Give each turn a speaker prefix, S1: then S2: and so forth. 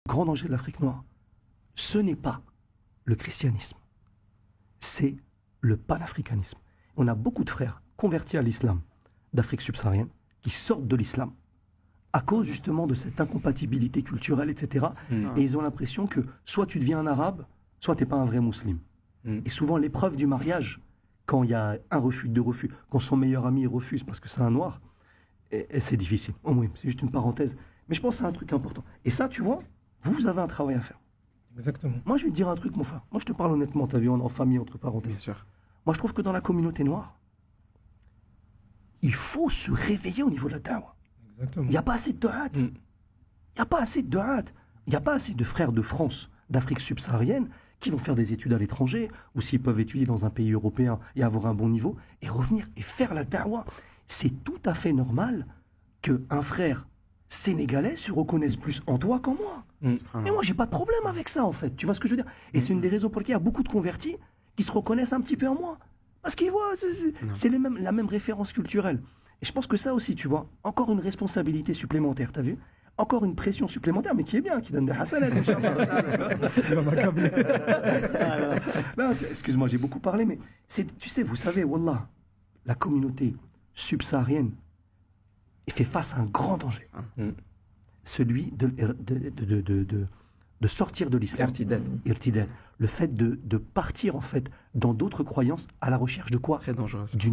S1: grand danger de l'Afrique noire, ce n'est pas le christianisme, c'est le panafricanisme. On a beaucoup de frères convertis à l'islam d'Afrique subsaharienne qui sortent de l'islam à cause justement de cette incompatibilité culturelle, etc. Et ils ont l'impression que soit tu deviens un arabe, soit tu n'es pas un vrai musulman. Et souvent l'épreuve du mariage, quand il y a un refus, deux refus, quand son meilleur ami refuse parce que c'est un noir, et c'est difficile. Oh oui, c'est juste une parenthèse. Mais je pense que c'est un truc important. Et ça, tu vois, vous avez un travail à faire.
S2: Exactement.
S1: Moi, je vais te dire un truc, mon frère. Moi, je te parle honnêtement, t'as vu, on est en famille, entre parenthèses.
S3: Bien sûr.
S1: Moi, je trouve que dans la communauté noire, il faut se réveiller au niveau de la da'wah.
S2: Exactement.
S1: Il n'y a pas assez de hâte. Il n'y a pas assez de hâte. Il n'y a pas assez de frères de France, d'Afrique subsaharienne, qui vont faire des études à l'étranger, ou s'ils peuvent étudier dans un pays européen et avoir un bon niveau, et revenir et faire la da'wah. C'est tout à fait normal qu'un frère sénégalais se reconnaisse plus en toi qu'en moi. Et moi, j'ai pas de problème avec ça, en fait. Tu vois ce que je veux dire? Et c'est une des raisons pour lesquelles il y a beaucoup de convertis qui se reconnaissent un petit peu en moi. Parce qu'ils voient, c'est la même référence culturelle. Et je pense que ça aussi, tu vois, encore une responsabilité supplémentaire, t'as vu? Encore une pression supplémentaire, mais qui est bien, qui donne des hasanats.
S2: Il va m'accabler.
S1: Non, excuse-moi, j'ai beaucoup parlé, mais tu sais, vous savez, wallah, la communauté subsaharienne fait face à un grand danger. Celui de sortir de l'islam. Irtidal. Le fait de partir, en fait, dans d'autres croyances à la recherche de quoi?
S3: Très dangereux.
S1: D'une